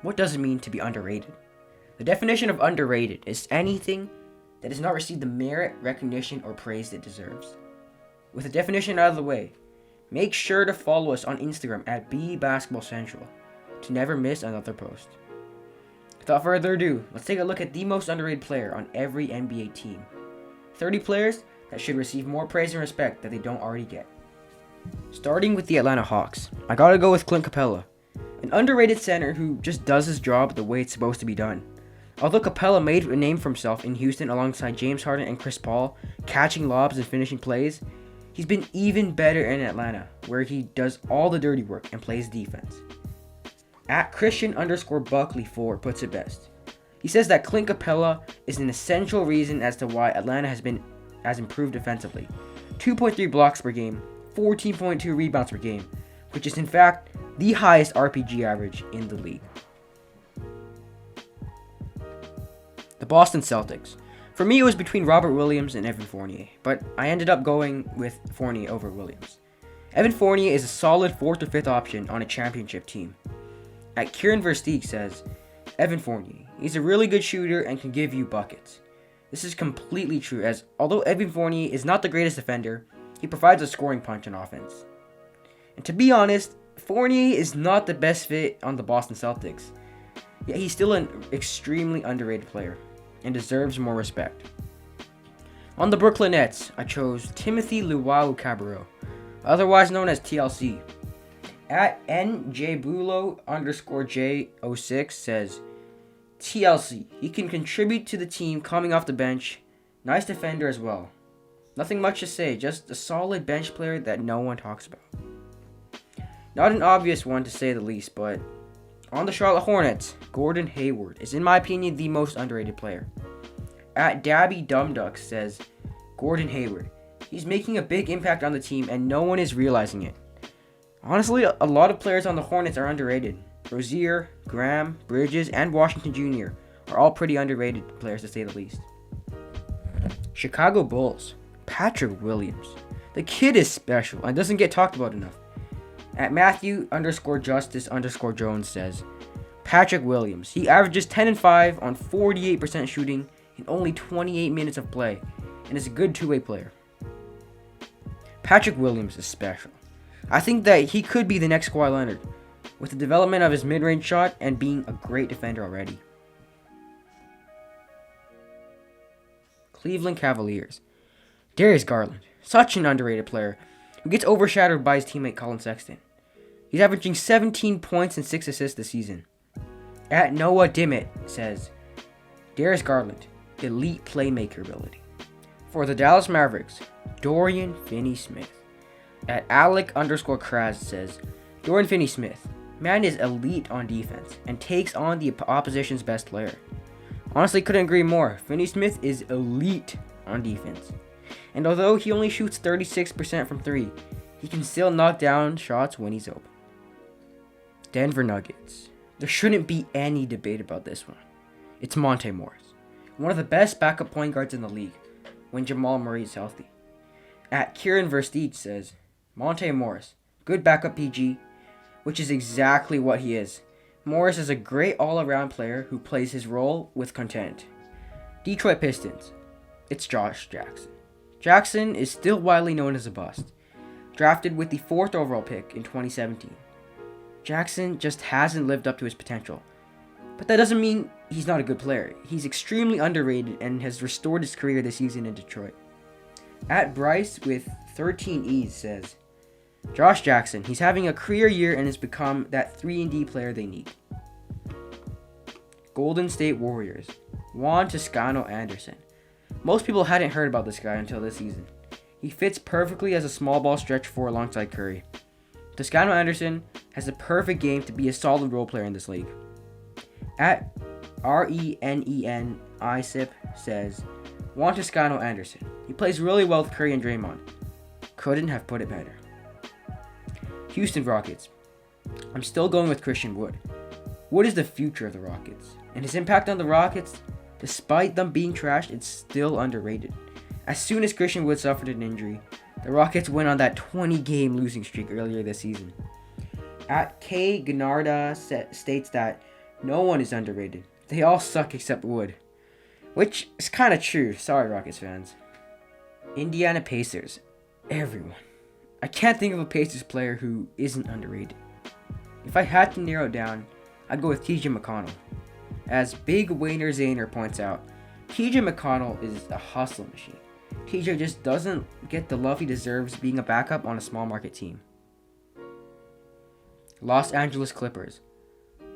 What does it mean to be underrated? The definition of underrated is anything that has not received the merit, recognition, or praise it deserves. With the definition out of the way, make sure to follow us on Instagram at @BBasketballCentral to never miss another post. Without further ado, let's take a look at the most underrated player on every NBA team. 30 players that should receive more praise and respect that they don't already get. Starting with the Atlanta Hawks, I gotta go with Clint Capella, an underrated center who just does his job the way it's supposed to be done. Although Capella made a name for himself in Houston alongside James Harden and Chris Paul, catching lobs and finishing plays, he's been even better in Atlanta, where he does all the dirty work and plays defense. At Christian_Buckley4 puts it best. He says that Clint Capella is an essential reason as to why Atlanta has improved defensively. 2.3 blocks per game, 14.2 rebounds per game, which is in fact the highest RPG average in the league. The Boston Celtics. For me, it was between Robert Williams and Evan Fournier, but I ended up going with Fournier over Williams. Evan Fournier is a solid 4th or 5th option on a championship team. At Kieran Versteeg says, Evan Fournier, he's a really good shooter and can give you buckets. This is completely true, as although Evan Fournier is not the greatest defender, he provides a scoring punch on offense. And to be honest, Fournier is not the best fit on the Boston Celtics, yet he's still an extremely underrated player and deserves more respect. On the Brooklyn Nets, I chose Timothy Luwawu-Cabarrot, otherwise known as TLC. At NJBulo_J06 says, TLC, he can contribute to the team coming off the bench, nice defender as well. Nothing much to say, just a solid bench player that no one talks about. Not an obvious one to say the least, but on the Charlotte Hornets, Gordon Hayward is in my opinion the most underrated player. At Dabby Dumduck says, Gordon Hayward, he's making a big impact on the team and no one is realizing it. Honestly, a lot of players on the Hornets are underrated. Rozier, Graham, Bridges, and Washington Jr. are all pretty underrated players to say the least. Chicago Bulls, Patrick Williams. The kid is special and doesn't get talked about enough. At Matthew_Justice_Jones says, Patrick Williams, he averages 10 and 5 on 48% shooting in only 28 minutes of play and is a good two-way player. Patrick Williams is special. I think that he could be the next Kawhi Leonard, with the development of his mid-range shot and being a great defender already. Cleveland Cavaliers. Darius Garland, such an underrated player, who gets overshadowed by his teammate Colin Sexton. He's averaging 17 points and 6 assists this season. At Noah Dimmitt says, Darius Garland, elite playmaker ability. For the Dallas Mavericks, Dorian Finney-Smith. At Alec_Kraz says, Dorian Finney-Smith, man is elite on defense and takes on the opposition's best player. Honestly, couldn't agree more. Finney-Smith is elite on defense. And although he only shoots 36% from 3, he can still knock down shots when he's open. Denver Nuggets. There shouldn't be any debate about this one. It's Monte Morris, one of the best backup point guards in the league when Jamal Murray is healthy. At Kieran Versteeg says, Monte Morris, good backup PG, which is exactly what he is. Morris is a great all-around player who plays his role with content. Detroit Pistons. It's Josh Jackson. Jackson is still widely known as a bust, drafted with the 4th overall pick in 2017. Jackson just hasn't lived up to his potential, but that doesn't mean he's not a good player. He's extremely underrated and has restored his career this season in Detroit. At Bryce with 13 E's says, Josh Jackson, he's having a career year and has become that 3-and-D player they need. Golden State Warriors, Juan Toscano Anderson. Most people hadn't heard about this guy until this season. He fits perfectly as a small ball stretch 4 alongside Curry. Toscano Anderson has the perfect game to be a solid role player in this league. At RENENISIP says, Juan Toscano Anderson. He plays really well with Curry and Draymond. Couldn't have put it better. Houston Rockets. I'm still going with Christian Wood. Wood is the future of the Rockets, and his impact on the Rockets, despite them being trashed, it's still underrated. As soon as Christian Wood suffered an injury, the Rockets went on that 20-game losing streak earlier this season. At K. Gennarda states that No one is underrated. They all suck except Wood. Which is kind of true. Sorry, Rockets fans. Indiana Pacers. Everyone. I can't think of a Pacers player who isn't underrated. If I had to narrow it down, I'd go with TJ McConnell. As Big Wayner Zayner points out, TJ McConnell is a hustle machine. TJ just doesn't get the love he deserves being a backup on a small market team. Los Angeles Clippers.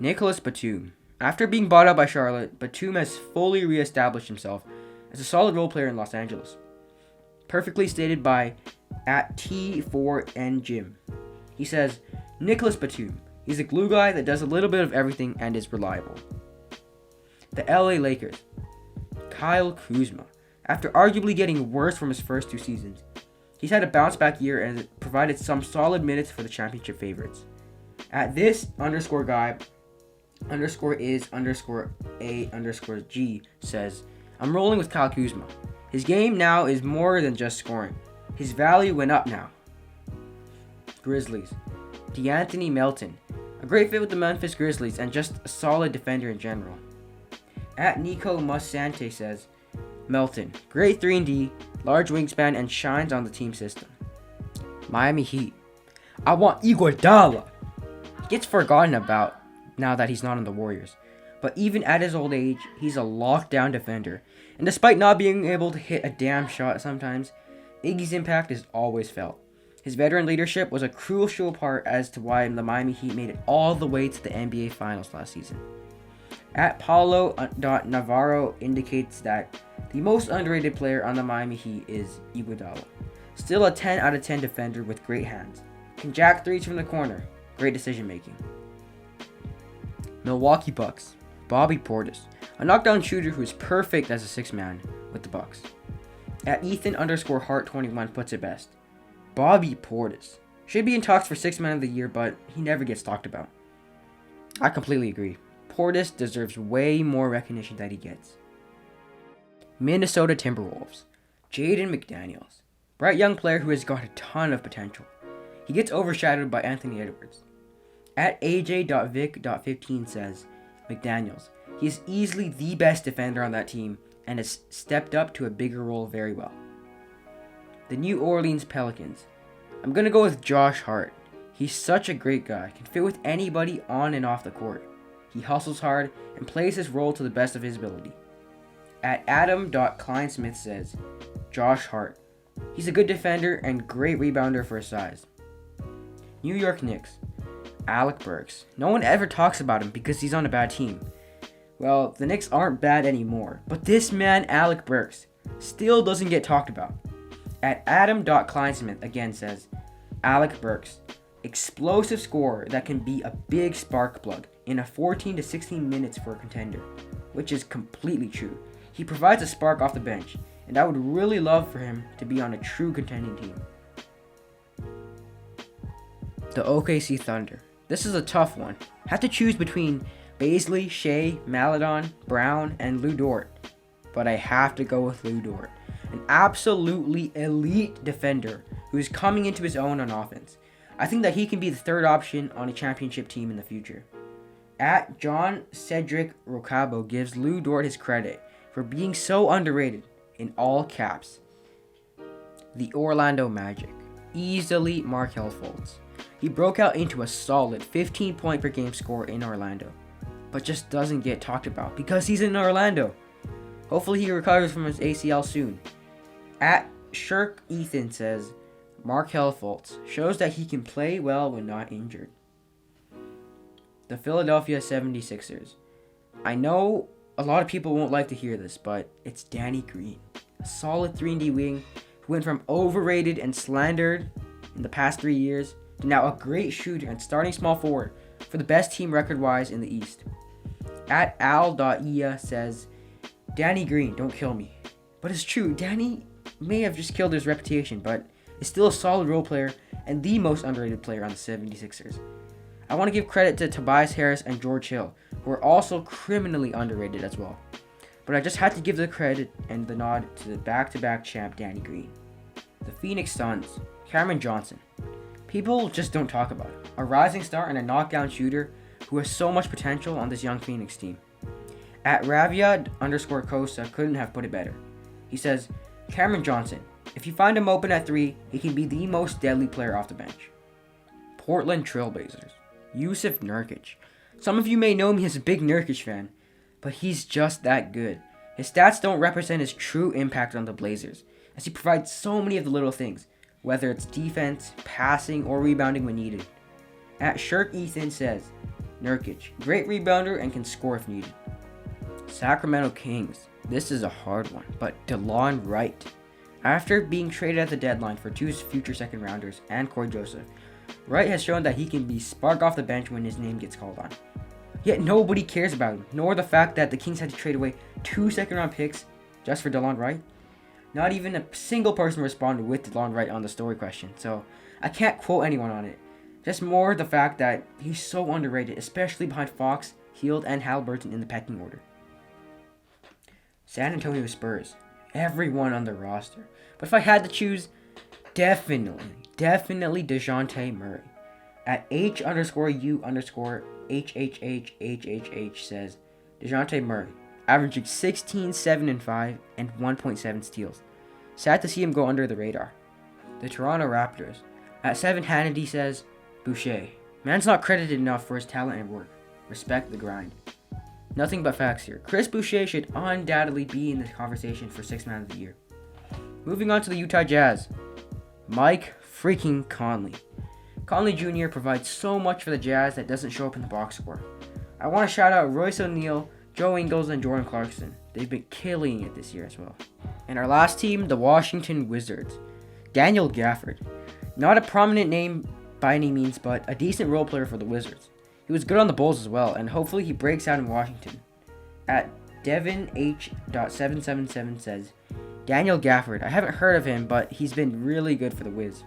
Nicholas Batum. After being bought out by Charlotte, Batum has fully re-established himself as a solid role player in Los Angeles. Perfectly stated by @T4NJim. He says, Nicholas Batum. He's a glue guy that does a little bit of everything and is reliable. The LA Lakers. Kyle Kuzma. After arguably getting worse from his first 2 seasons, he's had a bounce back year and provided some solid minutes for the championship favorites. At this _guy _is_A_G says, I'm rolling with Kyle Kuzma. His game now is more than just scoring. His value went up now. Grizzlies. DeAnthony Melton. A great fit with the Memphis Grizzlies and just a solid defender in general. At Nico Musante says, Melton. Great 3-and-D, large wingspan, and shines on the team system. Miami Heat. I want Iguodala. He gets forgotten about now that he's not on the Warriors. But even at his old age, he's a lockdown defender. And despite not being able to hit a damn shot sometimes, Iggy's impact is always felt. His veteran leadership was a crucial part as to why the Miami Heat made it all the way to the NBA Finals last season. At Paulo.Navarro indicates that the most underrated player on the Miami Heat is Iguodala. Still a 10 out of 10 defender with great hands. Can jack threes from the corner. Great decision making. Milwaukee Bucks. Bobby Portis. A knockdown shooter who is perfect as a 6-man with the Bucks. At Ethan_Hart21 puts it best. Bobby Portis. Should be in talks for 6-man of the year, but he never gets talked about. I completely agree. Portis deserves way more recognition than he gets. Minnesota Timberwolves. Jaden McDaniels. Bright young player who has got a ton of potential. He gets overshadowed by Anthony Edwards. At AJ.Vic.15 says, McDaniels. He is easily the best defender on that team and has stepped up to a bigger role very well. The New Orleans Pelicans. I'm going to go with Josh Hart. He's such a great guy, can fit with anybody on and off the court. He hustles hard and plays his role to the best of his ability. At Adam.Kleinsmith says, Josh Hart. He's a good defender and great rebounder for his size. New York Knicks. Alec Burks. No one ever talks about him because he's on a bad team. Well, the Knicks aren't bad anymore, but this man, Alec Burks, still doesn't get talked about. At Adam.Kleinsmith again says, Alec Burks. Explosive scorer that can be a big spark plug in a 14 to 16 minutes for a contender, which is completely true. He provides a spark off the bench, and I would really love for him to be on a true contending team. The OKC Thunder. This is a tough one. Have to choose between Baisley, Shea, Maladon, Brown, and Lou Dort. But I have to go with Lou Dort. An absolutely elite defender who is coming into his own on offense. I think that he can be the third option on a championship team in the future. At John Cedric Rocabo gives Lou Dort his credit for being so underrated in all caps. The Orlando Magic. Easily Markelle Fultz. He broke out into a solid 15 point per game score in Orlando, but just doesn't get talked about because he's in Orlando. Hopefully he recovers from his ACL soon. At Shirk Ethan says, Markelle Fultz shows that he can play well when not injured. The Philadelphia 76ers. I know a lot of people won't like to hear this, but it's Danny Green. A solid 3-and-D wing who went from overrated and slandered in the past 3 years to now a great shooter and starting small forward for the best team record-wise in the East. At Al.ia says, Danny Green, don't kill me. But it's true, Danny may have just killed his reputation, but is still a solid role player and the most underrated player on the 76ers. I want to give credit to Tobias Harris and George Hill, who are also criminally underrated as well. But I just had to give the credit and the nod to the back-to-back champ Danny Green. The Phoenix Suns, Cameron Johnson. People just don't talk about him. A rising star and a knockdown shooter who has so much potential on this young Phoenix team. At Ravia_Costa couldn't have put it better. He says, Cameron Johnson, if you find him open at 3, he can be the most deadly player off the bench. Portland Trailblazers, Yusuf Nurkic. Some of you may know me as a big Nurkic fan, but he's just that good. His stats don't represent his true impact on the Blazers, as he provides so many of the little things, whether it's defense, passing, or rebounding when needed. At Shirk Ethan says, Nurkic, great rebounder and can score if needed. Sacramento Kings, this is a hard one, but DeLon Wright. After being traded at the deadline for 2 future second rounders and Corey Joseph, Wright has shown that he can be spark off the bench when his name gets called on. Yet nobody cares about him, nor the fact that the Kings had to trade away 2 second-round picks just for DeLon Wright. Not even a single person responded with DeLon Wright on the story question, so I can't quote anyone on it. Just more the fact that he's so underrated, especially behind Fox, Hield, and Halliburton in the pecking order. San Antonio Spurs, everyone on the roster. But if I had to choose, definitely DeJounte Murray. At H_U_HHHHH says, DeJounte Murray, averaging 16, 7, and 5, and 1.7 steals. Sad to see him go under the radar. The Toronto Raptors. At 7 Hannity says, Boucher, man's not credited enough for his talent and work. Respect the grind. Nothing but facts here. Chris Boucher should undoubtedly be in the conversation for 6th Man of the Year. Moving on to the Utah Jazz. Mike freaking Conley. Conley Jr. provides so much for the Jazz that doesn't show up in the box score. I want to shout out Royce O'Neal, Joe Ingles, and Jordan Clarkson. They've been killing it this year as well. And our last team, the Washington Wizards. Daniel Gafford. Not a prominent name by any means, but a decent role player for the Wizards. He was good on the Bulls as well, and hopefully he breaks out in Washington. At DevinH.777 says, Daniel Gafford. I haven't heard of him, but he's been really good for the Wiz.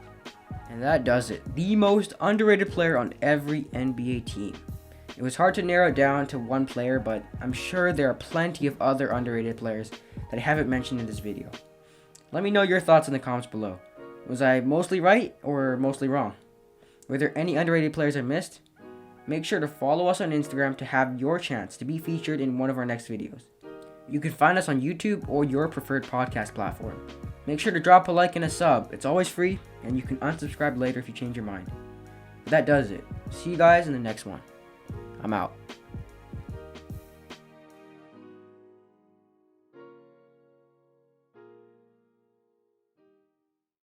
And that does it. The most underrated player on every NBA team. It was hard to narrow it down to one player, but I'm sure there are plenty of other underrated players that I haven't mentioned in this video. Let me know your thoughts in the comments below. Was I mostly right or mostly wrong? Were there any underrated players I missed? Make sure to follow us on Instagram to have your chance to be featured in one of our next videos. You can find us on YouTube or your preferred podcast platform. Make sure to drop a like and a sub. It's always free, and you can unsubscribe later if you change your mind. But that does it. See you guys in the next one. I'm out.